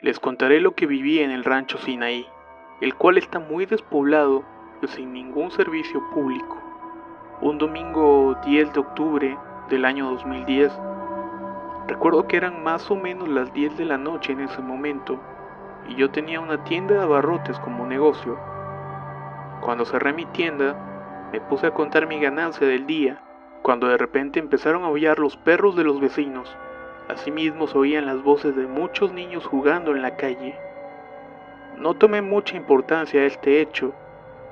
Les contaré lo que viví en el rancho Sinaí, el cual está muy despoblado y sin ningún servicio público. Un domingo 10 de octubre del año 2010, recuerdo que eran más o menos las 10 de la noche en ese momento, y yo tenía una tienda de abarrotes como negocio. Cuando cerré mi tienda, me puse a contar mi ganancia del día, cuando de repente empezaron a aullar los perros de los vecinos. Asimismo se oían las voces de muchos niños jugando en la calle. No tomé mucha importancia a este hecho,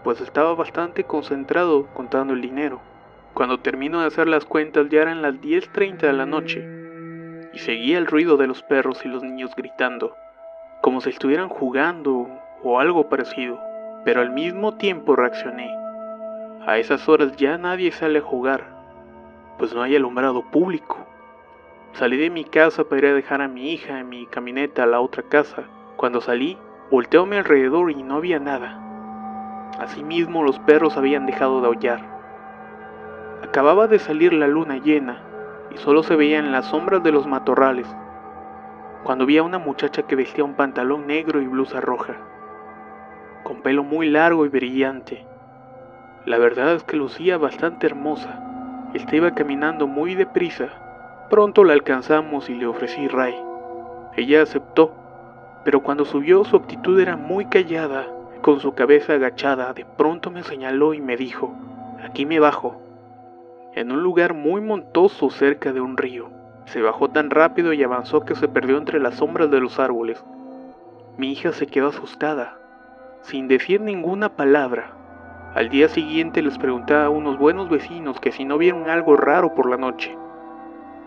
pues estaba bastante concentrado contando el dinero. Cuando termino de hacer las cuentas ya eran las 10:30 de la noche, y seguía el ruido de los perros y los niños gritando, como si estuvieran jugando o algo parecido, pero al mismo tiempo reaccioné. A esas horas ya nadie sale a jugar, pues no hay alumbrado público. Salí de mi casa para ir a dejar a mi hija en mi camioneta a la otra casa. Cuando salí, volteo a mi alrededor y no había nada. Asimismo, los perros habían dejado de aullar. Acababa de salir la luna llena y solo se veían las sombras de los matorrales, cuando vi a una muchacha que vestía un pantalón negro y blusa roja, con pelo muy largo y brillante. La verdad es que lucía bastante hermosa. Esta iba caminando muy deprisa. Pronto la alcanzamos y le ofrecí ray. Ella aceptó, pero cuando subió su actitud era muy callada. Con su cabeza agachada, de pronto me señaló y me dijo, aquí me bajo, en un lugar muy montuoso cerca de un río. Se bajó tan rápido y avanzó que se perdió entre las sombras de los árboles. Mi hija se quedó asustada, sin decir ninguna palabra. Al día siguiente les pregunté a unos buenos vecinos que si no vieron algo raro por la noche.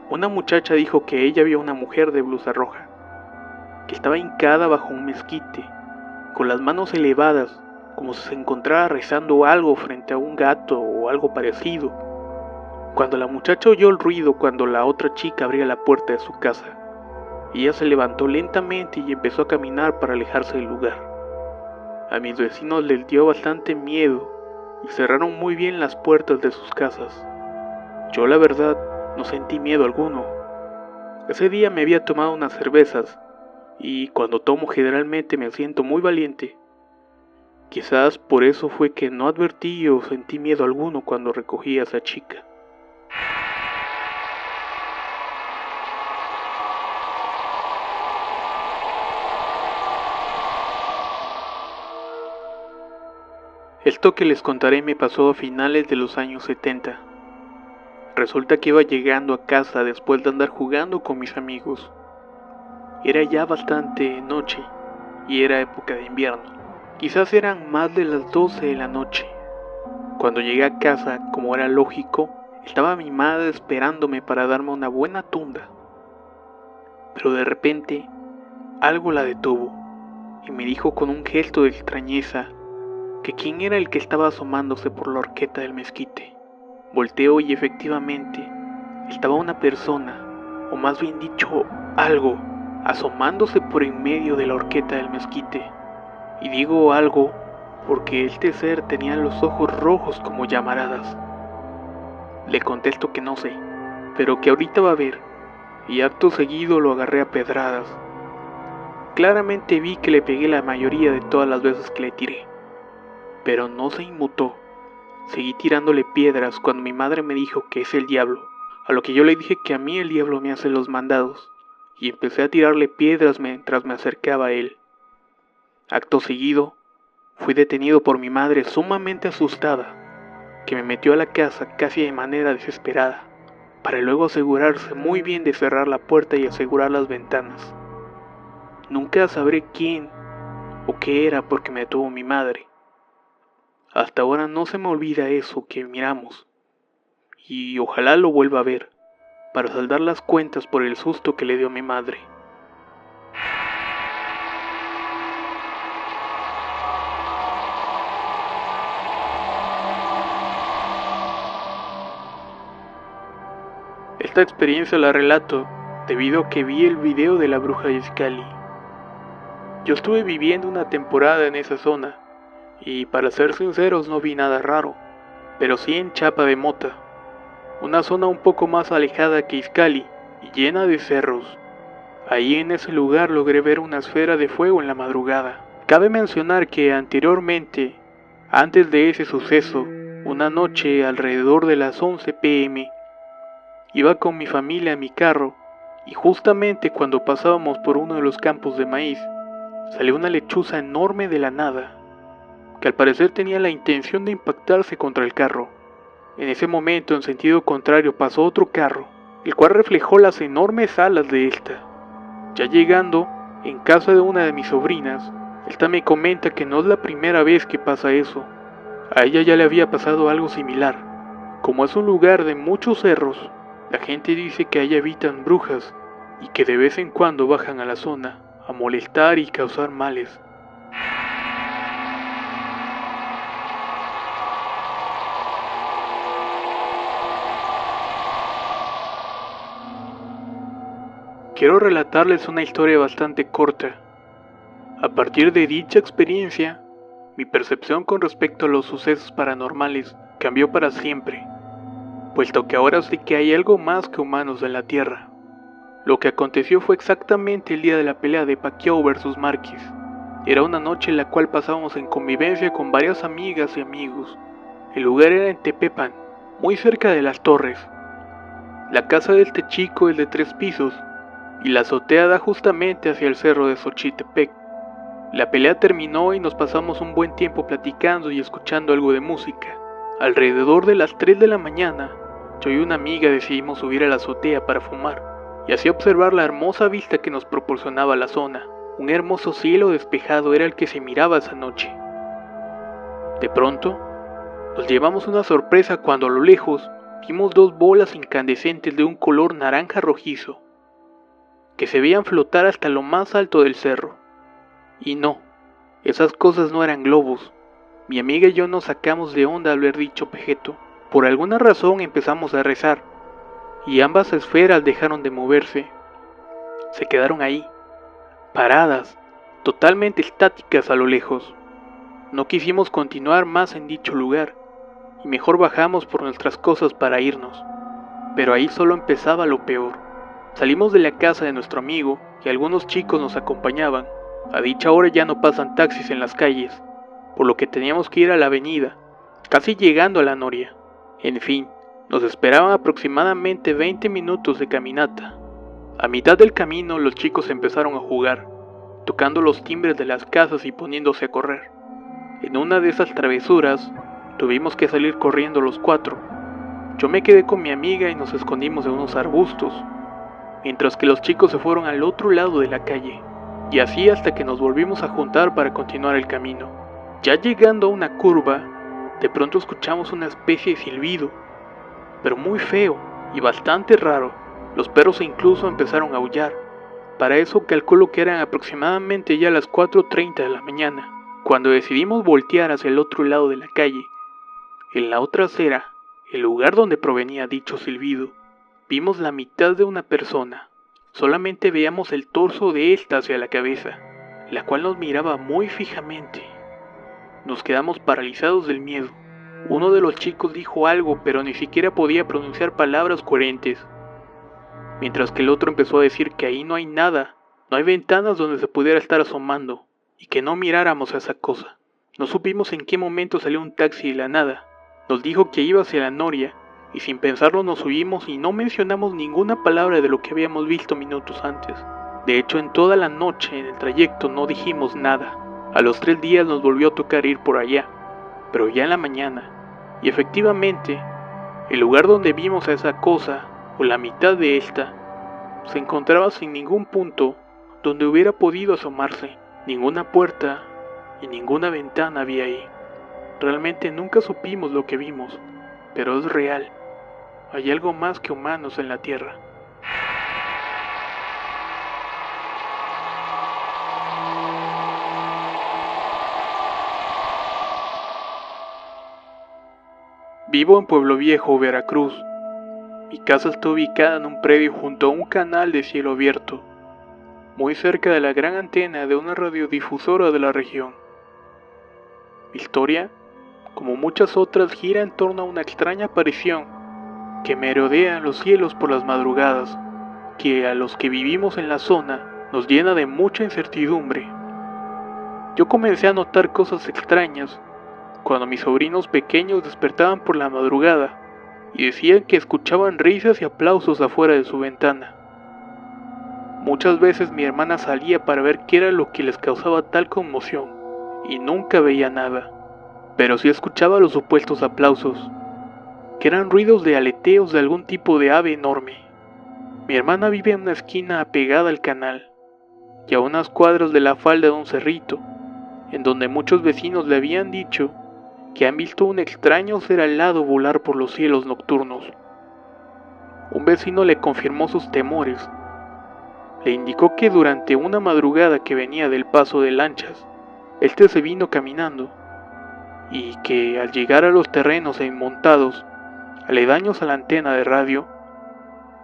Una muchacha dijo que ella vio una mujer de blusa roja, que estaba hincada bajo un mezquite, con las manos elevadas, como si se encontrara rezando algo frente a un gato o algo parecido. Cuando la muchacha oyó el ruido cuando la otra chica abría la puerta de su casa, ella se levantó lentamente y empezó a caminar para alejarse del lugar. A mis vecinos les dio bastante miedo y cerraron muy bien las puertas de sus casas. Yo la verdad no sentí miedo alguno. Ese día me había tomado unas cervezas y cuando tomo generalmente me siento muy valiente. Quizás por eso fue que no advertí o sentí miedo alguno cuando recogí a esa chica. Esto que les contaré me pasó a finales de los años 70. Resulta que iba llegando a casa después de andar jugando con mis amigos. Era ya bastante noche y era época de invierno. Quizás eran más de las 12 de la noche. Cuando llegué a casa, como era lógico, estaba mi madre esperándome para darme una buena tunda. Pero de repente, algo la detuvo y me dijo con un gesto de extrañeza que quién era el que estaba asomándose por la horqueta del mezquite. Volteo y efectivamente estaba una persona, o más bien dicho, algo, asomándose por en medio de la horqueta del mezquite. Y digo algo porque este ser tenía los ojos rojos como llamaradas. Le contesto que no sé, pero que ahorita va a ver, y acto seguido lo agarré a pedradas. Claramente vi que le pegué la mayoría de todas las veces que le tiré, pero no se inmutó. Seguí tirándole piedras cuando mi madre me dijo que es el diablo, a lo que yo le dije que a mí el diablo me hace los mandados, y empecé a tirarle piedras mientras me acercaba a él. Acto seguido, fui detenido por mi madre sumamente asustada, que me metió a la casa casi de manera desesperada, para luego asegurarse muy bien de cerrar la puerta y asegurar las ventanas. Nunca sabré quién o qué era porque me detuvo mi madre. Hasta ahora no se me olvida eso que miramos, y ojalá lo vuelva a ver, para saldar las cuentas por el susto que le dio a mi madre. Esta experiencia la relato debido a que vi el video de la bruja de Izcalli. Yo estuve viviendo una temporada en esa zona, y para ser sinceros no vi nada raro, pero sí en Chapa de Mota, una zona un poco más alejada que Izcalli y llena de cerros. Ahí en ese lugar logré ver una esfera de fuego en la madrugada. Cabe mencionar que anteriormente, antes de ese suceso, una noche alrededor de las 11 p.m., iba con mi familia en mi carro y justamente cuando pasábamos por uno de los campos de maíz, salió una lechuza enorme de la nada, que al parecer tenía la intención de impactarse contra el carro. En ese momento, en sentido contrario, pasó otro carro, el cual reflejó las enormes alas de esta. Ya llegando en casa de una de mis sobrinas, esta me comenta que no es la primera vez que pasa eso. A ella ya le había pasado algo similar. Como es un lugar de muchos cerros, la gente dice que ahí habitan brujas y que de vez en cuando bajan a la zona a molestar y causar males. Quiero relatarles una historia bastante corta. A partir de dicha experiencia, mi percepción con respecto a los sucesos paranormales cambió para siempre, puesto que ahora sé que hay algo más que humanos en la Tierra. Lo que aconteció fue exactamente el día de la pelea de Pacquiao vs Márquez. Era una noche en la cual pasábamos en convivencia con varias amigas y amigos. El lugar era en Tepepan, muy cerca de las torres. La casa de este chico es de 3 pisos, y la azotea da justamente hacia el cerro de Xochitepec. La pelea terminó y nos pasamos un buen tiempo platicando y escuchando algo de música. Alrededor de las 3 de la mañana, yo y una amiga decidimos subir a la azotea para fumar, y así observar la hermosa vista que nos proporcionaba la zona. Un hermoso cielo despejado era el que se miraba esa noche. De pronto, nos llevamos una sorpresa cuando a lo lejos vimos 2 bolas incandescentes de un color naranja rojizo, que se veían flotar hasta lo más alto del cerro. Y no, esas cosas no eran globos. Mi amiga y yo nos sacamos de onda al haber dicho objeto. Por alguna razón empezamos a rezar, y ambas esferas dejaron de moverse. Se quedaron ahí, paradas, totalmente estáticas a lo lejos. No quisimos continuar más en dicho lugar, y mejor bajamos por nuestras cosas para irnos. Pero ahí solo empezaba lo peor. Salimos de la casa de nuestro amigo y algunos chicos nos acompañaban. A dicha hora ya no pasan taxis en las calles, por lo que teníamos que ir a la avenida, casi llegando a la Noria. En fin, nos esperaban aproximadamente 20 minutos de caminata. A mitad del camino los chicos empezaron a jugar, tocando los timbres de las casas y poniéndose a correr. En una de esas travesuras, tuvimos que salir corriendo los 4. Yo me quedé con mi amiga y nos escondimos en unos arbustos, mientras que los chicos se fueron al otro lado de la calle, y así hasta que nos volvimos a juntar para continuar el camino. Ya llegando a una curva, de pronto escuchamos una especie de silbido, pero muy feo y bastante raro. Los perros incluso empezaron a aullar. Para eso calculo que eran aproximadamente ya las 4:30 de la mañana, cuando decidimos voltear hacia el otro lado de la calle. En la otra acera, el lugar donde provenía dicho silbido, vimos la mitad de una persona. Solamente veíamos el torso de esta hacia la cabeza, la cual nos miraba muy fijamente. Nos quedamos paralizados del miedo. Uno de los chicos dijo algo, pero ni siquiera podía pronunciar palabras coherentes, mientras que el otro empezó a decir que ahí no hay nada, no hay ventanas donde se pudiera estar asomando, y que no miráramos a esa cosa. No supimos en qué momento salió un taxi de la nada. Nos dijo que iba hacia la Noria, y sin pensarlo nos subimos y no mencionamos ninguna palabra de lo que habíamos visto minutos antes. De hecho, en toda la noche en el trayecto no dijimos nada. A los 3 días nos volvió a tocar ir por allá, pero ya en la mañana, y efectivamente, el lugar donde vimos a esa cosa, o la mitad de esta, se encontraba sin ningún punto donde hubiera podido asomarse. Ninguna puerta y ninguna ventana había ahí. Realmente nunca supimos lo que vimos, pero es real. Hay algo más que humanos en la Tierra. Vivo en Pueblo Viejo, Veracruz. Mi casa está ubicada en un predio junto a un canal de cielo abierto, muy cerca de la gran antena de una radiodifusora de la región. Mi historia, como muchas otras, gira en torno a una extraña aparición que merodea en los cielos por las madrugadas. que a los que vivimos en la zona nos llena de mucha incertidumbre. Yo comencé a notar cosas extrañas cuando mis sobrinos pequeños despertaban por la madrugada y decían que escuchaban risas y aplausos afuera de su ventana. Muchas veces mi hermana salía para ver qué era lo que les causaba tal conmoción y nunca veía nada, pero sí escuchaba los supuestos aplausos, que eran ruidos de aleteos de algún tipo de ave enorme. Mi hermana vive en una esquina apegada al canal y a unas cuadras de la falda de un cerrito, en donde muchos vecinos le habían dicho que han visto un extraño ser alado volar por los cielos nocturnos. Un vecino le confirmó sus temores. Le indicó que durante una madrugada que venía del paso de lanchas, este se vino caminando y que al llegar a los terrenos inmontados, aledaños a la antena de radio,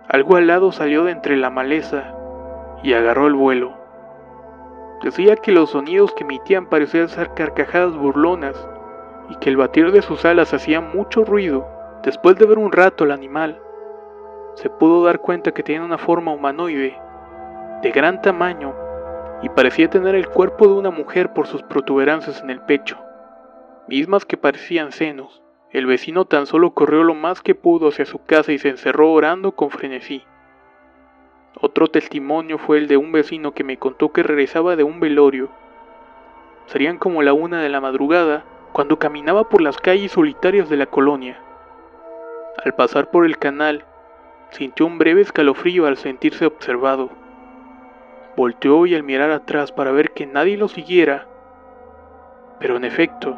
algo alado salió de entre la maleza y agarró el vuelo. Decía que los sonidos que emitían parecían ser carcajadas burlonas y que el batir de sus alas hacía mucho ruido. Después de ver un rato al animal, se pudo dar cuenta que tenía una forma humanoide, de gran tamaño, y parecía tener el cuerpo de una mujer por sus protuberancias en el pecho, mismas que parecían senos. El vecino tan solo corrió lo más que pudo hacia su casa y se encerró orando con frenesí. Otro testimonio fue el de un vecino que me contó que regresaba de un velorio. Serían como la 1 de la madrugada cuando caminaba por las calles solitarias de la colonia. Al pasar por el canal, sintió un breve escalofrío al sentirse observado. Volteó y al mirar atrás para ver que nadie lo siguiera, pero en efecto,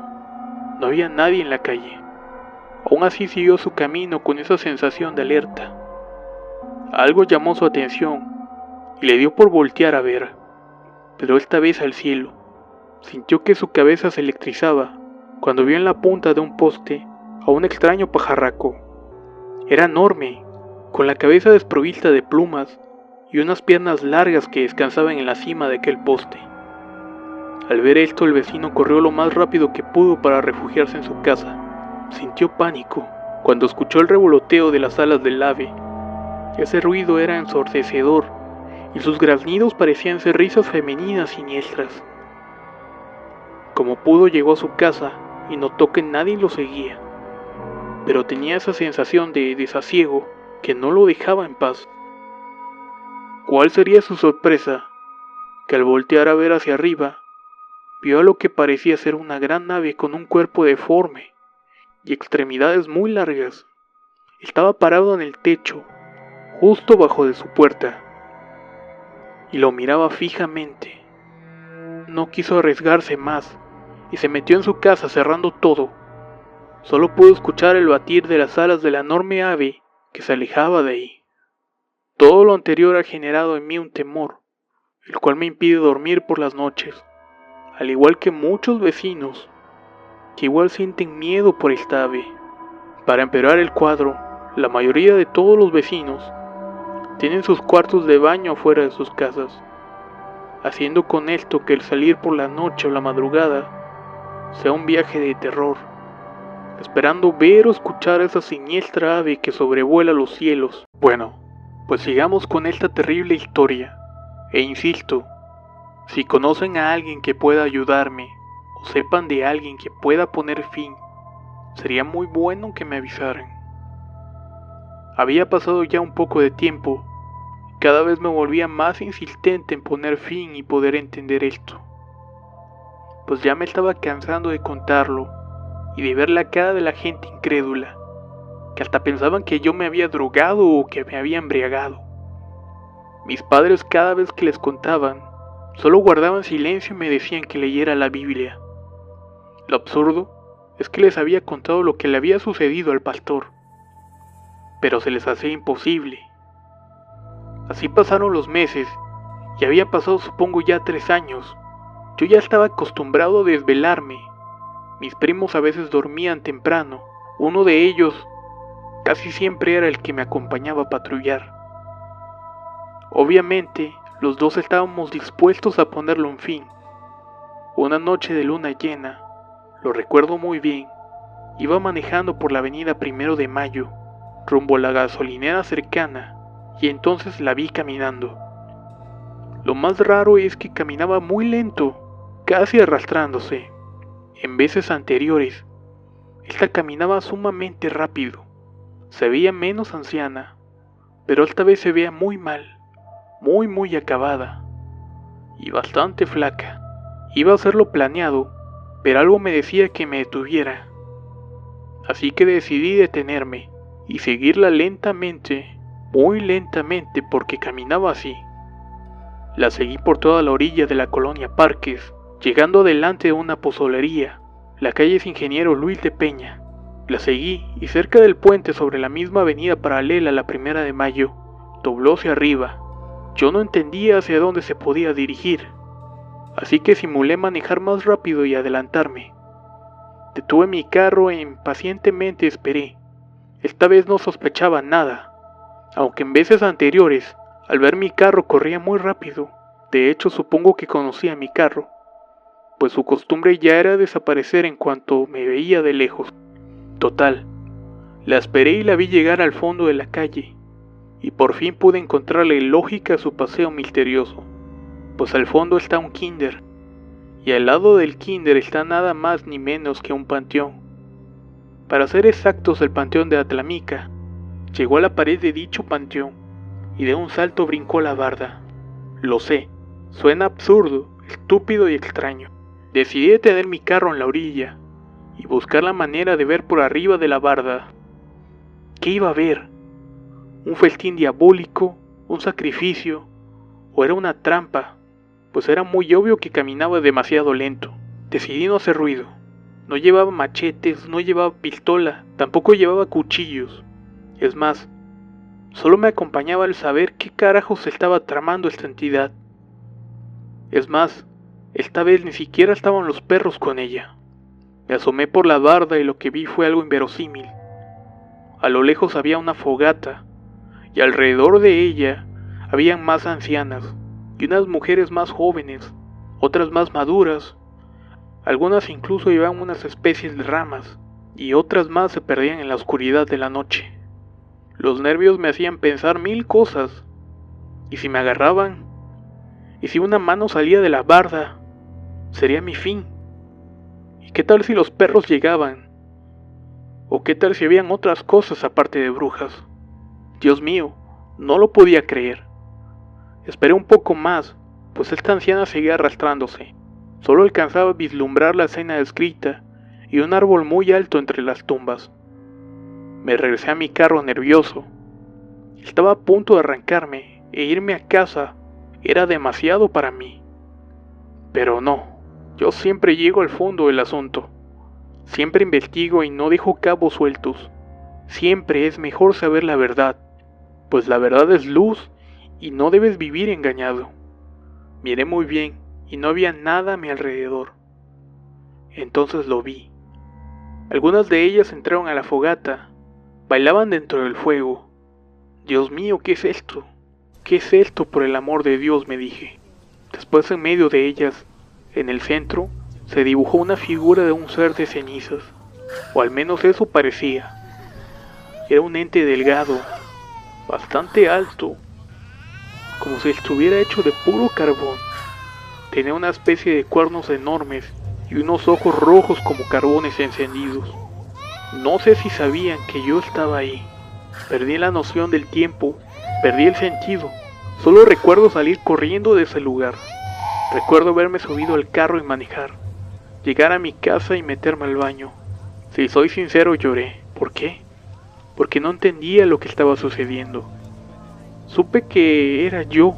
no había nadie en la calle. Aún así siguió su camino con esa sensación de alerta. Algo llamó su atención y le dio por voltear a ver, pero esta vez al cielo. Sintió que su cabeza se electrizaba cuando vio en la punta de un poste a un extraño pajarraco. Era enorme, con la cabeza desprovista de plumas y unas piernas largas que descansaban en la cima de aquel poste. Al ver esto, el vecino corrió lo más rápido que pudo para refugiarse en su casa. Sintió pánico cuando escuchó el revoloteo de las alas del ave. Ese ruido era ensordecedor y sus graznidos parecían ser risas femeninas siniestras. Como pudo, llegó a su casa y notó que nadie lo seguía, pero tenía esa sensación de desasiego que no lo dejaba en paz. ¿Cuál sería su sorpresa? Que al voltear a ver hacia arriba, vio a lo que parecía ser una gran ave con un cuerpo deforme y extremidades muy largas. Estaba parado en el techo, justo bajo de su puerta, y lo miraba fijamente. No quiso arriesgarse más y se metió en su casa cerrando todo. Solo pudo escuchar el batir de las alas de la enorme ave que se alejaba de ahí. Todo lo anterior ha generado en mí un temor, el cual me impide dormir por las noches, al igual que muchos vecinos que igual sienten miedo por esta ave. Para empeorar el cuadro, la mayoría de todos los vecinos tienen sus cuartos de baño afuera de sus casas, haciendo con esto que el salir por la noche o la madrugada sea un viaje de terror, esperando ver o escuchar a esa siniestra ave que sobrevuela los cielos. Bueno, pues sigamos con esta terrible historia, e insisto, si conocen a alguien que pueda ayudarme, o sepan de alguien que pueda poner fin, sería muy bueno que me avisaran. Había pasado ya un poco de tiempo, y cada vez me volvía más insistente en poner fin y poder entender esto, pues ya me estaba cansando de contarlo, y de ver la cara de la gente incrédula, que hasta pensaban que yo me había drogado o que me había embriagado. Mis padres, cada vez que les contaban, solo guardaban silencio y me decían que leyera la Biblia. Lo absurdo es que les había contado lo que le había sucedido al pastor, pero se les hacía imposible. Así pasaron los meses, y había pasado supongo ya 3 años. Yo ya estaba acostumbrado a desvelarme. Mis primos a veces dormían temprano. Uno de ellos casi siempre era el que me acompañaba a patrullar. Obviamente, los dos estábamos dispuestos a ponerle un fin. Una noche de luna llena, lo recuerdo muy bien, iba manejando por la avenida 1 de Mayo, rumbo a la gasolinera cercana, y entonces la vi caminando. Lo más raro es que caminaba muy lento, casi arrastrándose. En veces anteriores, esta caminaba sumamente rápido. Se veía menos anciana, pero esta vez se veía muy mal, muy acabada, y bastante flaca. Iba a hacerlo planeado, pero algo me decía que me detuviera. Así que decidí detenerme y seguirla lentamente, muy lentamente, porque caminaba así. La seguí por toda la orilla de la colonia Parques, llegando delante de una pozolería. La calle es Ingeniero Luis de Peña. La seguí y cerca del puente sobre la misma avenida paralela a la 1 de Mayo, dobló hacia arriba. Yo no entendía hacia dónde se podía dirigir, así que simulé manejar más rápido y adelantarme. Detuve mi carro e impacientemente esperé. Esta vez no sospechaba nada, aunque en veces anteriores, al ver mi carro corría muy rápido. De hecho, supongo que conocía mi carro, pues su costumbre ya era desaparecer en cuanto me veía de lejos. Total, la esperé y la vi llegar al fondo de la calle, y por fin pude encontrarle lógica a su paseo misterioso, pues al fondo está un kinder, y al lado del kinder está nada más ni menos que un panteón. Para ser exactos, el panteón de Atlamica. Llegó a la pared de dicho panteón, y de un salto brincó la barda. Lo sé, suena absurdo, estúpido y extraño. Decidí detener mi carro en la orilla, y buscar la manera de ver por arriba de la barda. ¿Qué iba a ver? ¿Un festín diabólico? ¿Un sacrificio? ¿O era una trampa? Pues era muy obvio que caminaba demasiado lento. Decidí no hacer ruido. No llevaba machetes, no llevaba pistola, tampoco llevaba cuchillos. Es más, solo me acompañaba el saber qué carajos estaba tramando esta entidad. Es más, esta vez ni siquiera estaban los perros con ella. Me asomé por la barda y lo que vi fue algo inverosímil. A lo lejos había una fogata, y alrededor de ella habían más ancianas, y unas mujeres más jóvenes, otras más maduras. Algunas incluso llevaban unas especies de ramas, y otras más se perdían en la oscuridad de la noche. Los nervios me hacían pensar 1000 cosas. ¿Y si me agarraban? ¿Y si una mano salía de la barda? Sería mi fin. ¿Y qué tal si los perros llegaban? ¿O qué tal si habían otras cosas aparte de brujas? Dios mío, no lo podía creer. Esperé un poco más, pues esta anciana seguía arrastrándose. Solo alcanzaba a vislumbrar la escena descrita y un árbol muy alto entre las tumbas. Me regresé a mi carro nervioso. Estaba a punto de arrancarme e irme a casa. Era demasiado para mí. Pero no, yo siempre llego al fondo del asunto. Siempre investigo y no dejo cabos sueltos. Siempre es mejor saber la verdad, pues la verdad es luz y no debes vivir engañado. Miré muy bien y no había nada a mi alrededor. Entonces lo vi. Algunas de ellas entraron a la fogata, bailaban dentro del fuego. Dios mío, ¿qué es esto? ¿Qué es esto, por el amor de Dios?, me dije. Después, en medio de ellas, en el centro, se dibujó una figura de un ser de cenizas, o al menos eso parecía. Era un ente delgado, bastante alto, como si estuviera hecho de puro carbón. Tenía una especie de cuernos enormes y unos ojos rojos como carbones encendidos. No sé si sabían que yo estaba ahí. Perdí la noción del tiempo, perdí el sentido. Solo recuerdo salir corriendo de ese lugar. Recuerdo haberme subido al carro y manejar, llegar a mi casa y meterme al baño. Si soy sincero, lloré. ¿Por qué? Porque no entendía lo que estaba sucediendo. Supe que era yo,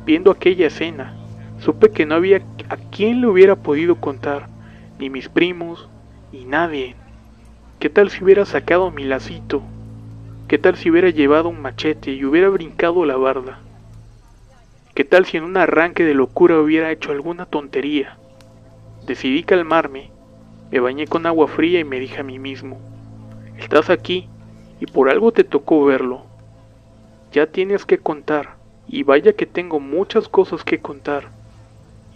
viendo aquella escena. Supe que no había a quien le hubiera podido contar, ni mis primos, ni nadie. ¿Qué tal si hubiera sacado mi lacito? ¿Qué tal si hubiera llevado un machete y hubiera brincado la barda? ¿Qué tal si en un arranque de locura hubiera hecho alguna tontería? Decidí calmarme, me bañé con agua fría y me dije a mí mismo: estás aquí y por algo te tocó verlo. Ya tienes que contar, y vaya que tengo muchas cosas que contar,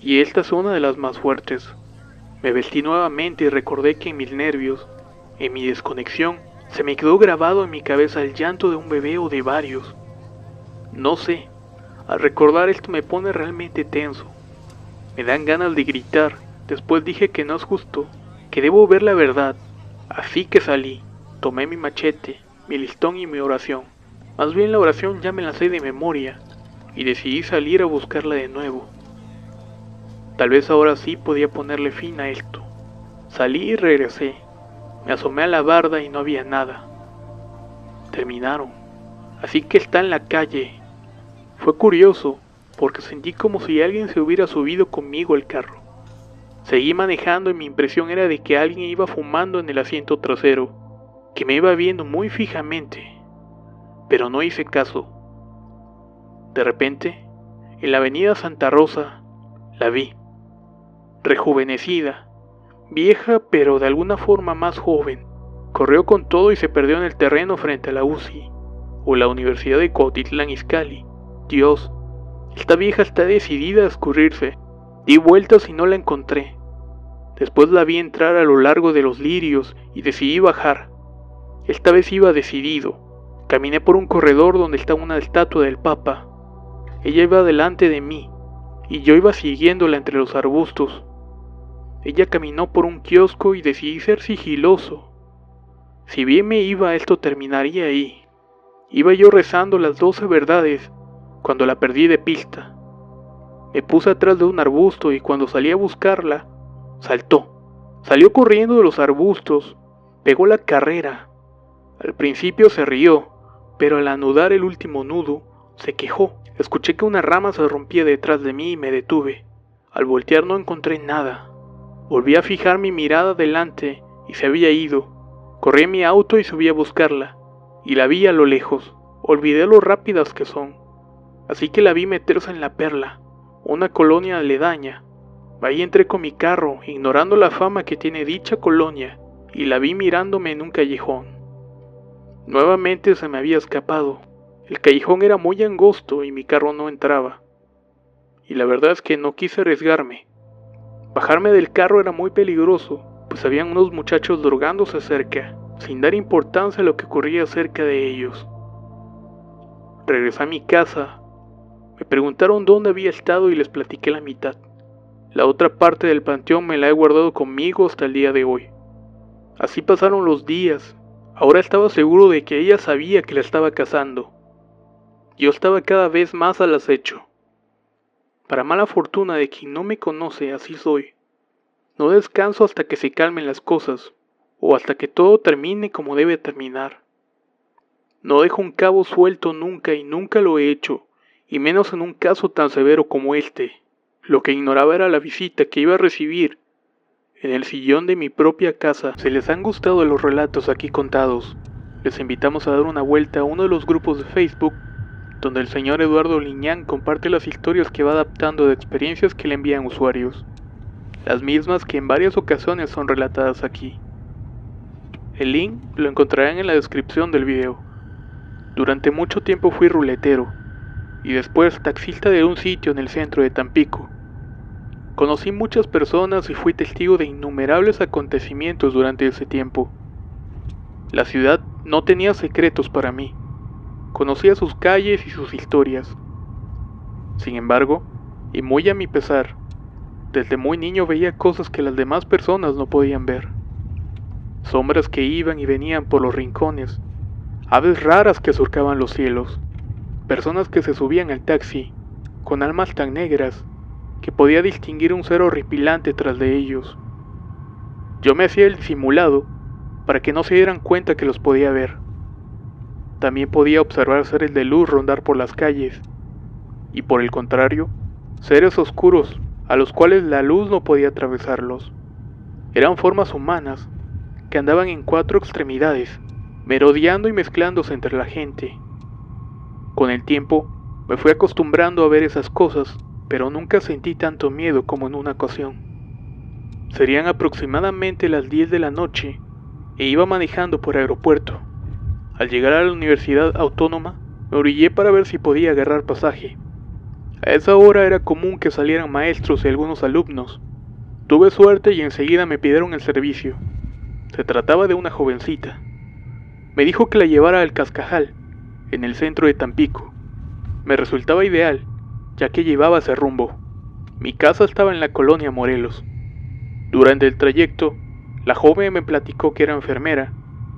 y esta es una de las más fuertes. Me vestí nuevamente y recordé que en mis nervios, en mi desconexión, se me quedó grabado en mi cabeza el llanto de un bebé o de varios. No sé, al recordar esto me pone realmente tenso. Me dan ganas de gritar. Después dije que no es justo, que debo ver la verdad. Así que salí, tomé mi machete, mi listón y mi oración. Más bien la oración ya me la sé de memoria, y decidí salir a buscarla de nuevo. Tal vez ahora sí podía ponerle fin a esto. Salí y regresé. Me asomé a la barda y no había nada. Terminaron. Así que está en la calle. Fue curioso, porque sentí como si alguien se hubiera subido conmigo al carro. Seguí manejando y mi impresión era de que alguien iba fumando en el asiento trasero, que me iba viendo muy fijamente, pero no hice caso. De repente, en la avenida Santa Rosa, la vi, rejuvenecida, vieja pero de alguna forma más joven. Corrió con todo y se perdió en el terreno frente a la UCI, o la Universidad de Cuautitlán Izcalli. Dios, esta vieja está decidida a escurrirse. Di vueltas y no la encontré. Después la vi entrar a lo largo de los lirios y decidí bajar. Esta vez iba decidido. Caminé por un corredor donde está una estatua del Papa. Ella iba delante de mí y yo iba siguiéndola entre los arbustos. Ella caminó por un kiosco y decidí ser sigiloso. Si bien me iba, esto terminaría ahí. Iba yo rezando las 12 verdades cuando la perdí de pista. Me puse atrás de un arbusto y cuando salí a buscarla, saltó. Salió corriendo de los arbustos, pegó la carrera. Al principio se rió, pero al anudar el último nudo, se quejó. Escuché que una rama se rompía detrás de mí y me detuve. Al voltear no encontré nada. Volví a fijar mi mirada adelante y se había ido. Corrí en mi auto y subí a buscarla, y la vi a lo lejos. Olvidé lo rápidas que son. Así que la vi meterse en La Perla, una colonia aledaña. Ahí entré con mi carro, ignorando la fama que tiene dicha colonia, y la vi mirándome en un callejón. Nuevamente se me había escapado. El callejón era muy angosto y mi carro no entraba. Y la verdad es que no quise arriesgarme. Bajarme del carro era muy peligroso, pues habían unos muchachos drogándose cerca, sin dar importancia a lo que ocurría cerca de ellos. Regresé a mi casa. Me preguntaron dónde había estado y les platiqué la mitad. La otra parte del panteón me la he guardado conmigo hasta el día de hoy. Así pasaron los días. Ahora estaba seguro de que ella sabía que la estaba cazando. Yo estaba cada vez más al acecho. Para mala fortuna de quien no me conoce, así soy. No descanso hasta que se calmen las cosas, o hasta que todo termine como debe terminar. No dejo un cabo suelto nunca y nunca lo he hecho, y menos en un caso tan severo como este. Lo que ignoraba era la visita que iba a recibir en el sillón de mi propia casa. Si les han gustado los relatos aquí contados, les invitamos a dar una vuelta a uno de los grupos de Facebook donde el señor Eduardo Liñán comparte las historias que va adaptando de experiencias que le envían usuarios, las mismas que en varias ocasiones son relatadas aquí. El link lo encontrarán en la descripción del video. Durante mucho tiempo fui ruletero y después taxista de un sitio en el centro de Tampico. Conocí muchas personas y fui testigo de innumerables acontecimientos durante ese tiempo. La ciudad no tenía secretos para mí. Conocía sus calles y sus historias. Sin embargo, y muy a mi pesar, desde muy niño veía cosas que las demás personas no podían ver. Sombras que iban y venían por los rincones, aves raras que surcaban los cielos, personas que se subían al taxi, con almas tan negras que podía distinguir un ser horripilante tras de ellos. Yo me hacía el disimulado para que no se dieran cuenta que los podía ver. También podía observar seres de luz rondar por las calles, y por el contrario, seres oscuros a los cuales la luz no podía atravesarlos. Eran formas humanas que andaban en 4 extremidades, merodeando y mezclándose entre la gente. Con el tiempo, me fui acostumbrando a ver esas cosas, pero nunca sentí tanto miedo como en una ocasión. Serían aproximadamente las 10 de la noche e iba manejando por aeropuerto. Al llegar a la Universidad Autónoma, me orillé para ver si podía agarrar pasaje. A esa hora era común que salieran maestros y algunos alumnos. Tuve suerte y enseguida me pidieron el servicio. Se trataba de una jovencita. Me dijo que la llevara al Cascajal, en el centro de Tampico. Me resultaba ideal, ya que llevaba ese rumbo. Mi casa estaba en la colonia Morelos. Durante el trayecto, la joven me platicó que era enfermera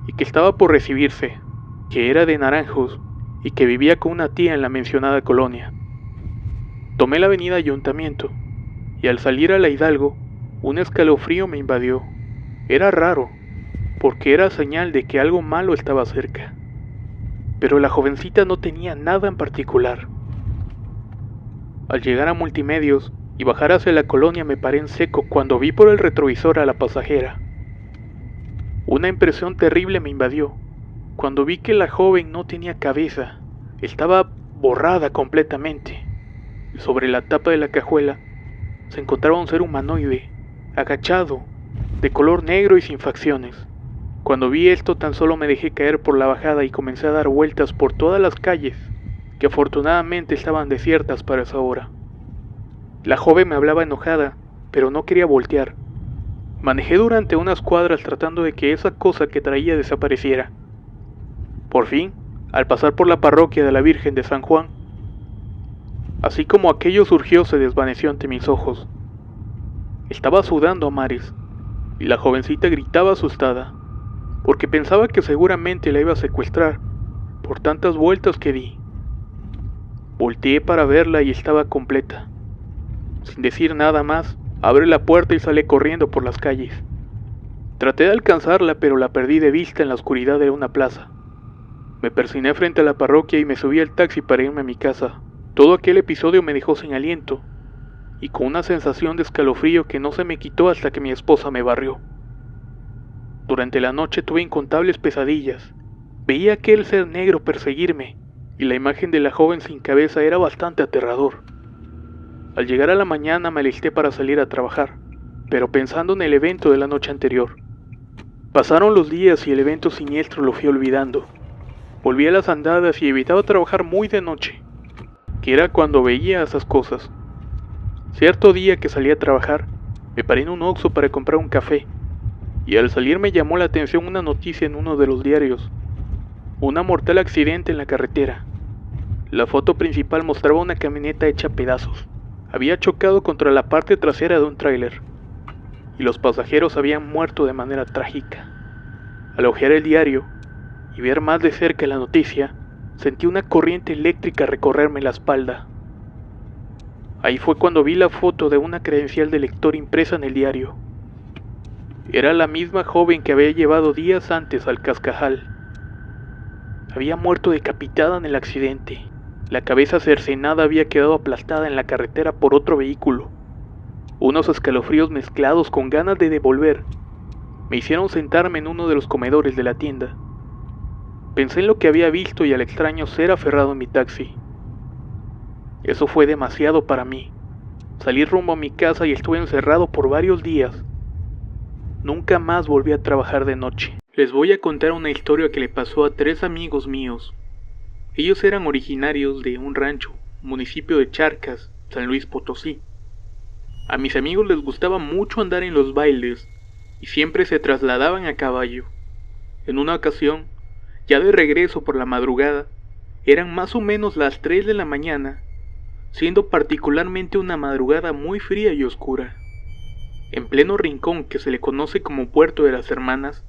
y que estaba por recibirse, que era de Naranjos y que vivía con una tía en la mencionada colonia. Tomé la avenida Ayuntamiento y al salir a la Hidalgo, un escalofrío me invadió. Era raro, porque era señal de que algo malo estaba cerca. Pero la jovencita no tenía nada en particular. Al llegar a Multimedios y bajar hacia la colonia me paré en seco cuando vi por el retrovisor a la pasajera. Una impresión terrible me invadió cuando vi que la joven no tenía cabeza, estaba borrada completamente. Sobre la tapa de la cajuela se encontraba un ser humanoide, agachado, de color negro y sin facciones. Cuando vi esto tan solo me dejé caer por la bajada y comencé a dar vueltas por todas las calles, que afortunadamente estaban desiertas para esa hora. La joven me hablaba enojada, pero no quería voltear. Manejé durante unas cuadras tratando de que esa cosa que traía desapareciera. Por fin, al pasar por la parroquia de la Virgen de San Juan, así como aquello surgió, se desvaneció ante mis ojos. Estaba sudando a mares, y la jovencita gritaba asustada, porque pensaba que seguramente la iba a secuestrar, por tantas vueltas que di. Volteé para verla y estaba completa. Sin decir nada más, abrí la puerta y salí corriendo por las calles. Traté de alcanzarla, pero la perdí de vista en la oscuridad de una plaza. Me persigné frente a la parroquia y me subí al taxi para irme a mi casa. Todo aquel episodio me dejó sin aliento y con una sensación de escalofrío que no se me quitó hasta que mi esposa me barrió. Durante la noche tuve incontables pesadillas. Veía a aquel ser negro perseguirme y la imagen de la joven sin cabeza era bastante aterrador. Al llegar a la mañana me alisté para salir a trabajar, pero pensando en el evento de la noche anterior. Pasaron los días y el evento siniestro lo fui olvidando. Volví a las andadas y evitaba trabajar muy de noche, que era cuando veía esas cosas. Cierto día que salí a trabajar, me paré en un Oxxo para comprar un café, y al salir me llamó la atención una noticia en uno de los diarios. Un mortal accidente en la carretera. La foto principal mostraba una camioneta hecha pedazos. Había chocado contra la parte trasera de un tráiler, y los pasajeros habían muerto de manera trágica. Al hojear el diario y ver más de cerca la noticia, sentí una corriente eléctrica recorrerme la espalda. Ahí fue cuando vi la foto de una credencial de lector impresa en el diario. Era la misma joven que había llevado días antes al Cascajal. Había muerto decapitada en el accidente. La cabeza cercenada había quedado aplastada en la carretera por otro vehículo. Unos escalofríos mezclados con ganas de devolver me hicieron sentarme en uno de los comedores de la tienda. Pensé en lo que había visto y al extraño ser aferrado en mi taxi. Eso fue demasiado para mí. Salí rumbo a mi casa y estuve encerrado por varios días. Nunca más volví a trabajar de noche. Les voy a contar una historia que le pasó a 3 amigos míos. Ellos eran originarios de un rancho, municipio de Charcas, San Luis Potosí. A mis amigos les gustaba mucho andar en los bailes y siempre se trasladaban a caballo. En una ocasión, ya de regreso por la madrugada, eran más o menos las 3 de la mañana, siendo particularmente una madrugada muy fría y oscura. En pleno rincón que se le conoce como Puerto de las Hermanas,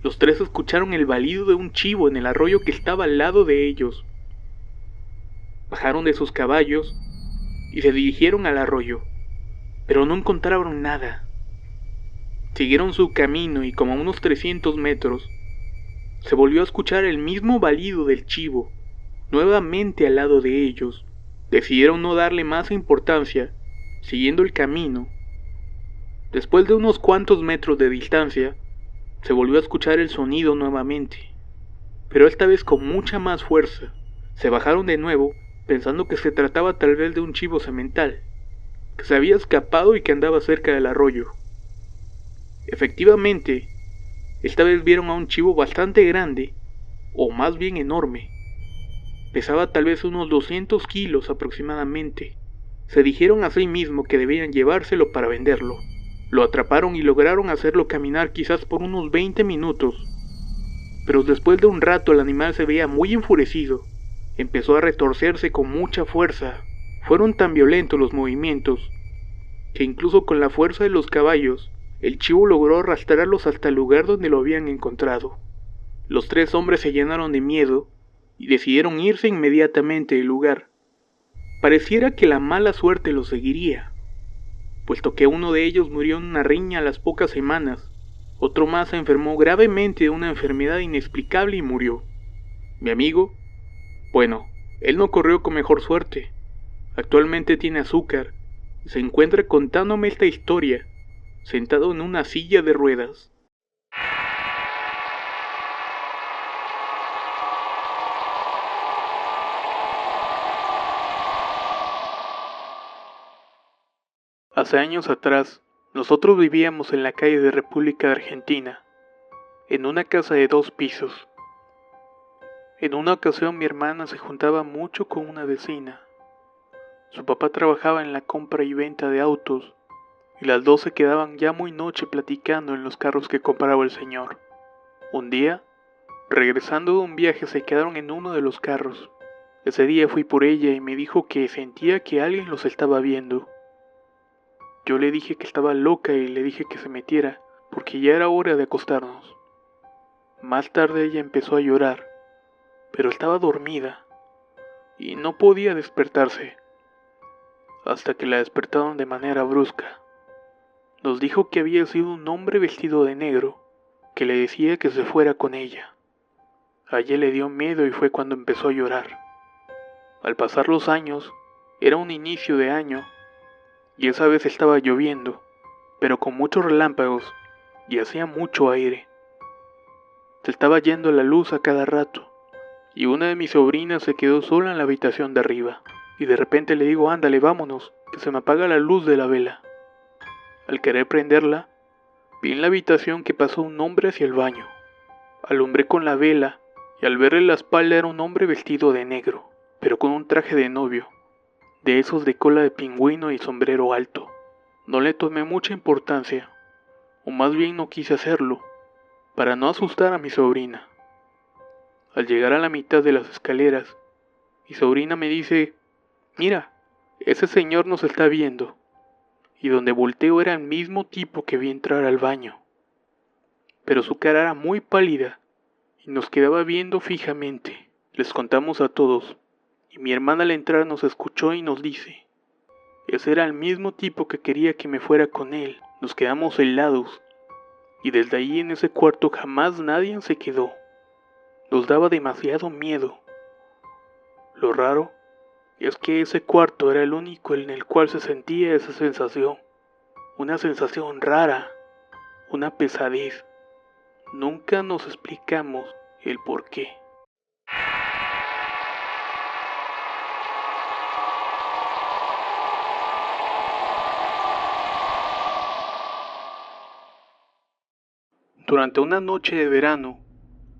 los 3 escucharon el balido de un chivo en el arroyo que estaba al lado de ellos. Bajaron de sus caballos y se dirigieron al arroyo, pero no encontraron nada. Siguieron su camino y como a unos 300 metros, se volvió a escuchar el mismo balido del chivo, nuevamente al lado de ellos. Decidieron no darle más importancia, siguiendo el camino. Después de unos cuantos metros de distancia, se volvió a escuchar el sonido nuevamente, pero esta vez con mucha más fuerza. Se bajaron de nuevo, pensando que se trataba tal vez de un chivo semental, que se había escapado y que andaba cerca del arroyo. Efectivamente, esta vez vieron a un chivo bastante grande, o más bien enorme. Pesaba tal vez unos 200 kilos aproximadamente. Se dijeron a sí mismos que debían llevárselo para venderlo. Lo atraparon y lograron hacerlo caminar quizás por unos 20 minutos. Pero después de un rato el animal se veía muy enfurecido empezó a retorcerse con mucha fuerza. Fueron tan violentos los movimientos que incluso con la fuerza de los caballos, el chivo logró arrastrarlos hasta el lugar donde lo habían encontrado. Los 3 hombres se llenaron de miedo y decidieron irse inmediatamente del lugar. Pareciera que la mala suerte los seguiría, puesto que uno de ellos murió en una riña a las pocas semanas. Otro más se enfermó gravemente de una enfermedad inexplicable y murió. Mi amigo, bueno, él no corrió con mejor suerte. Actualmente tiene azúcar y se encuentra contándome esta historia, sentado en una silla de ruedas. Hace años atrás, nosotros vivíamos en la calle de República de Argentina, en una casa de 2 pisos. En una ocasión mi hermana se juntaba mucho con una vecina. Su papá trabajaba en la compra y venta de autos, y las 2 se quedaban ya muy noche platicando en los carros que compraba el señor. Un día, regresando de un viaje, se quedaron en uno de los carros. Ese día fui por ella y me dijo que sentía que alguien los estaba viendo. Yo le dije que estaba loca y le dije que se metiera, porque ya era hora de acostarnos. Más tarde ella empezó a llorar, pero estaba dormida y no podía despertarse, hasta que la despertaron de manera brusca. Nos dijo que había sido un hombre vestido de negro, que le decía que se fuera con ella. A ella le dio miedo y fue cuando empezó a llorar. Al pasar los años, era un inicio de año, y esa vez estaba lloviendo, pero con muchos relámpagos, y hacía mucho aire. Se estaba yendo la luz a cada rato, y una de mis sobrinas se quedó sola en la habitación de arriba, y de repente le digo, ándale, vámonos, que se me apaga la luz de la vela. Al querer prenderla, vi en la habitación que pasó un hombre hacia el baño. Alumbré con la vela, y al verle la espalda era un hombre vestido de negro, pero con un traje de novio, de esos de cola de pingüino y sombrero alto. No le tomé mucha importancia, o más bien no quise hacerlo, para no asustar a mi sobrina. Al llegar a la mitad de las escaleras, mi sobrina me dice, mira, ese señor nos está viendo, y donde volteo era el mismo tipo que vi entrar al baño, pero su cara era muy pálida, y nos quedaba viendo fijamente. Les contamos a todos, y mi hermana al entrar nos escuchó y nos dice, ese era el mismo tipo que quería que me fuera con él. Nos quedamos helados, y desde ahí en ese cuarto jamás nadie se quedó. Nos daba demasiado miedo. Lo raro es que ese cuarto era el único en el cual se sentía esa sensación. Una sensación rara, una pesadez. Nunca nos explicamos el por qué. Durante una noche de verano,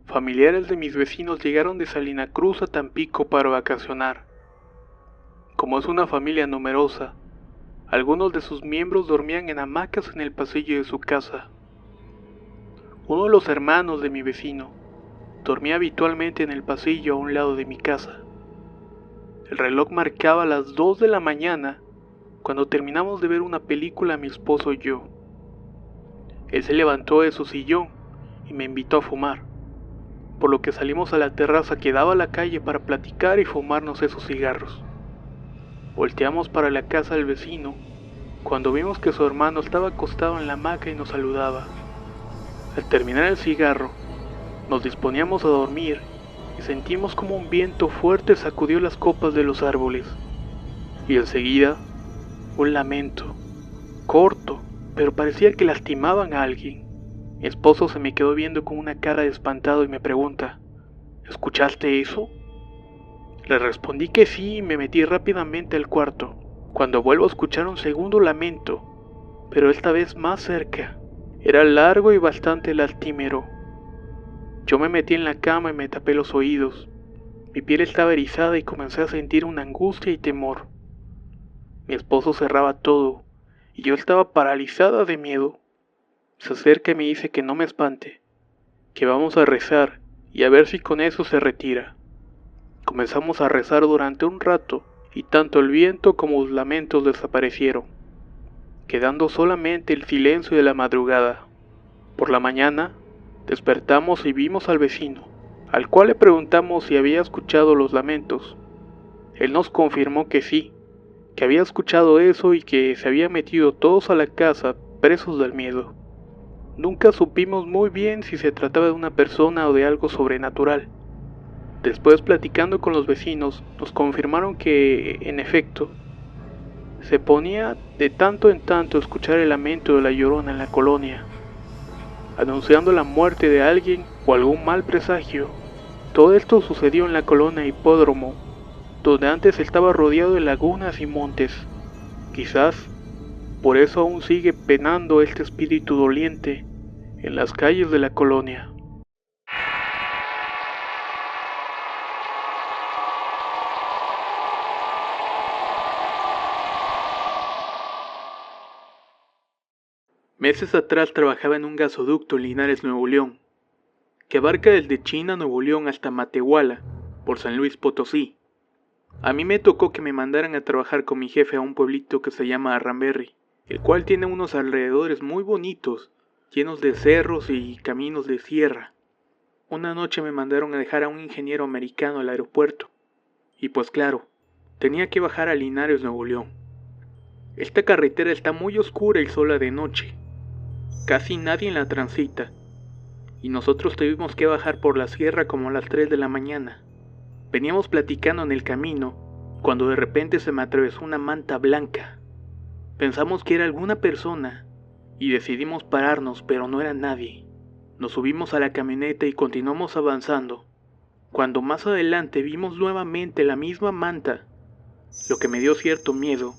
familiares de mis vecinos llegaron de Salina Cruz a Tampico para vacacionar. Como es una familia numerosa, algunos de sus miembros dormían en hamacas en el pasillo de su casa. Uno de los hermanos de mi vecino dormía habitualmente en el pasillo a un lado de mi casa. El reloj marcaba las 2 de la mañana cuando terminamos de ver una película mi esposo y yo. Él se levantó de su sillón y me invitó a fumar, por lo que salimos a la terraza que daba a la calle para platicar y fumarnos esos cigarros. Volteamos para la casa del vecino cuando vimos que su hermano estaba acostado en la hamaca y nos saludaba. Al terminar el cigarro, nos disponíamos a dormir y sentimos como un viento fuerte sacudió las copas de los árboles. Y enseguida, un lamento, corto, pero parecía que lastimaban a alguien. Mi esposo se me quedó viendo con una cara de espantado y me pregunta, ¿escuchaste eso? Le respondí que sí y me metí rápidamente al cuarto, cuando vuelvo a escuchar un segundo lamento, pero esta vez más cerca. Era largo y bastante lastimero. Yo me metí en la cama y me tapé los oídos. Mi piel estaba erizada y comencé a sentir una angustia y temor. Mi esposo cerraba todo y yo estaba paralizada de miedo. Se acerca y me dice que no me espante, que vamos a rezar y a ver si con eso se retira. Comenzamos a rezar durante un rato y tanto el viento como los lamentos desaparecieron, quedando solamente el silencio de la madrugada. Por la mañana, despertamos y vimos al vecino, al cual le preguntamos si había escuchado los lamentos. Él nos confirmó que sí, que había escuchado eso y que se habían metido todos a la casa presos del miedo. Nunca supimos muy bien si se trataba de una persona o de algo sobrenatural. Después, platicando con los vecinos, nos confirmaron que, en efecto, se ponía de tanto en tanto a escuchar el lamento de la Llorona en la colonia, anunciando la muerte de alguien o algún mal presagio. Todo esto sucedió en la colonia Hipódromo, donde antes estaba rodeado de lagunas y montes. Quizás por eso aún sigue penando este espíritu doliente en las calles de la colonia. Meses atrás trabajaba en un gasoducto en Linares, Nuevo León, que abarca desde China, Nuevo León hasta Matehuala, por San Luis Potosí. A mí me tocó que me mandaran a trabajar con mi jefe a un pueblito que se llama Arramberri, el cual tiene unos alrededores muy bonitos, llenos de cerros y caminos de sierra. Una noche me mandaron a dejar a un ingeniero americano al aeropuerto, y pues claro, tenía que bajar a Linares, Nuevo León. Esta carretera está muy oscura y sola de noche. Casi nadie la transita, y nosotros tuvimos que bajar por la sierra como a las 3 de la mañana. Veníamos platicando en el camino, cuando de repente se me atravesó una manta blanca. Pensamos que era alguna persona, y decidimos pararnos, pero no era nadie. Nos subimos a la camioneta y continuamos avanzando, cuando más adelante vimos nuevamente la misma manta, lo que me dio cierto miedo.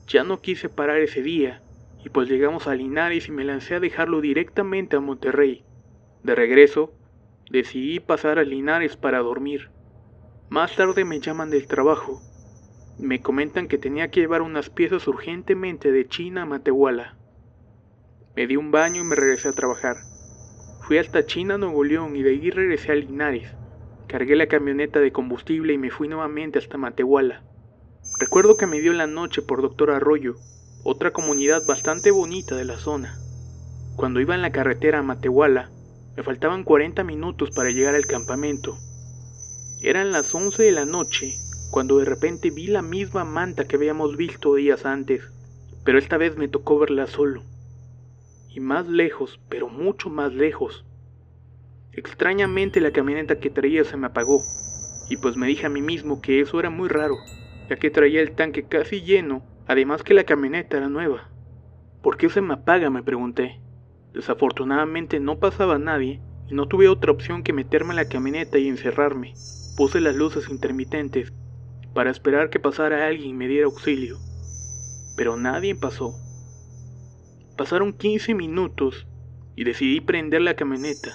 Ya no quise parar ese día, y pues llegamos a Linares y me lancé a dejarlo directamente a Monterrey. De regreso, decidí pasar a Linares para dormir. Más tarde me llaman del trabajo. Me comentan que tenía que llevar unas piezas urgentemente de China a Matehuala. Me di un baño y me regresé a trabajar. Fui hasta China, Nuevo León, y de ahí regresé a Linares. Cargué la camioneta de combustible y me fui nuevamente hasta Matehuala. Recuerdo que me dio la noche por Doctor Arroyo, otra comunidad bastante bonita de la zona. Cuando iba en la carretera a Matehuala, me faltaban 40 minutos para llegar al campamento. Eran las 11 de la noche, cuando de repente vi la misma manta que habíamos visto días antes, pero esta vez me tocó verla solo. Y más lejos, pero mucho más lejos. Extrañamente la camioneta que traía se me apagó, y pues me dije a mí mismo que eso era muy raro, ya que traía el tanque casi lleno, además que la camioneta era nueva. ¿Por qué se me apaga?, me pregunté. Desafortunadamente no pasaba nadie, y no tuve otra opción que meterme en la camioneta y encerrarme. Puse las luces intermitentes, para esperar que pasara alguien y me diera auxilio. Pero nadie pasó. Pasaron 15 minutos, y decidí prender la camioneta,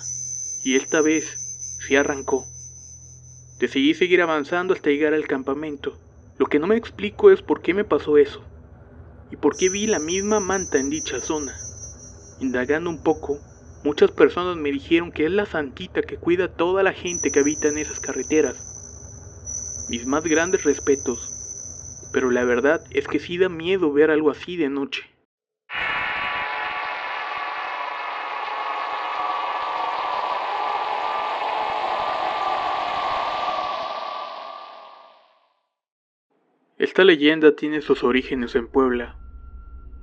y esta vez sí arrancó. Decidí seguir avanzando hasta llegar al campamento. Lo que no me explico es por qué me pasó eso, y por qué vi la misma manta en dicha zona. Indagando un poco, muchas personas me dijeron que es la santita que cuida a toda la gente que habita en esas carreteras. Mis más grandes respetos, pero la verdad es que sí da miedo ver algo así de noche. Esta leyenda tiene sus orígenes en Puebla,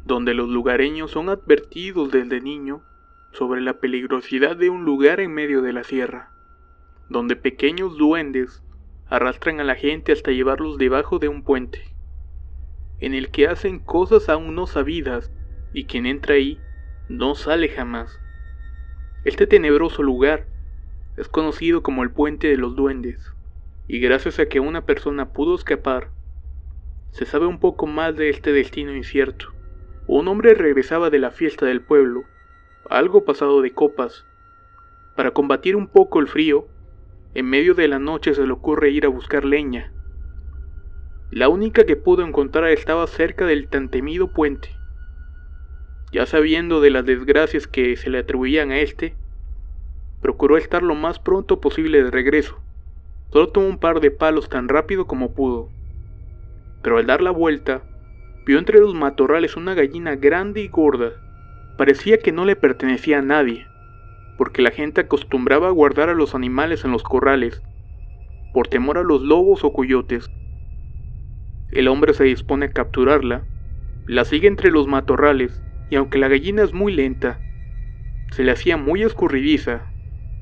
donde los lugareños son advertidos desde niño sobre la peligrosidad de un lugar en medio de la sierra, donde pequeños duendes arrastran a la gente hasta llevarlos debajo de un puente, en el que hacen cosas aún no sabidas, y quien entra ahí no sale jamás. Este tenebroso lugar es conocido como el Puente de los Duendes, y gracias a que una persona pudo escapar, se sabe un poco más de este destino incierto. Un hombre regresaba de la fiesta del pueblo, algo pasado de copas. Para combatir un poco el frío, en medio de la noche se le ocurre ir a buscar leña. La única que pudo encontrar estaba cerca del tan temido puente. Ya sabiendo de las desgracias que se le atribuían a este, procuró estar lo más pronto posible de regreso, Solo tomó un par de palos tan rápido como pudo. Pero al dar la vuelta, vio entre los matorrales una gallina grande y gorda. Parecía que no le pertenecía a nadie, porque la gente acostumbraba a guardar a los animales en los corrales, por temor a los lobos o coyotes. El hombre se dispone a capturarla, la sigue entre los matorrales, y aunque la gallina es muy lenta, se le hacía muy escurridiza.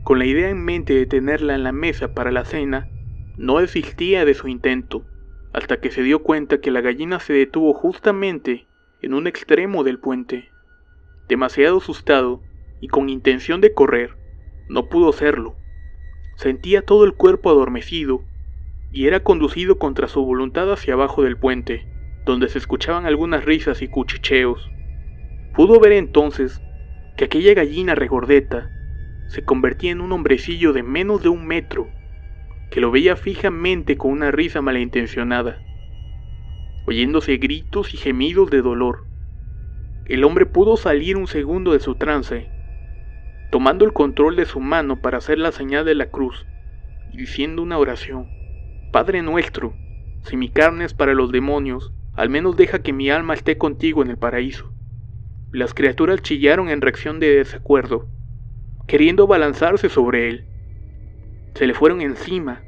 Con la idea en mente de tenerla en la mesa para la cena, no desistía de su intento, hasta que se dio cuenta que la gallina se detuvo justamente en un extremo del puente. Demasiado asustado y con intención de correr, no pudo hacerlo. Sentía todo el cuerpo adormecido y era conducido contra su voluntad hacia abajo del puente, donde se escuchaban algunas risas y cuchicheos. Pudo ver entonces que aquella gallina regordeta se convertía en un hombrecillo de menos de 1 metro, que lo veía fijamente con una risa malintencionada, oyéndose gritos y gemidos de dolor. El hombre pudo salir un segundo de su trance, tomando el control de su mano para hacer la señal de la cruz, y diciendo una oración: Padre nuestro, si mi carne es para los demonios, al menos deja que mi alma esté contigo en el paraíso. Las criaturas chillaron en reacción de desacuerdo, queriendo abalanzarse sobre él. Se le fueron encima,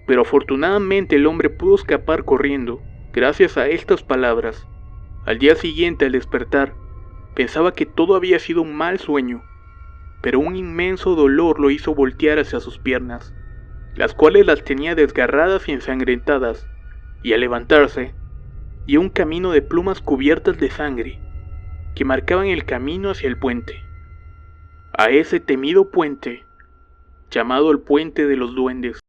pero afortunadamente el hombre pudo escapar corriendo, gracias a estas palabras. Al día siguiente, al despertar, pensaba que todo había sido un mal sueño, pero un inmenso dolor lo hizo voltear hacia sus piernas, las cuales las tenía desgarradas y ensangrentadas, y al levantarse, vio un camino de plumas cubiertas de sangre, que marcaban el camino hacia el puente. A ese temido puente, llamado el Puente de los Duendes.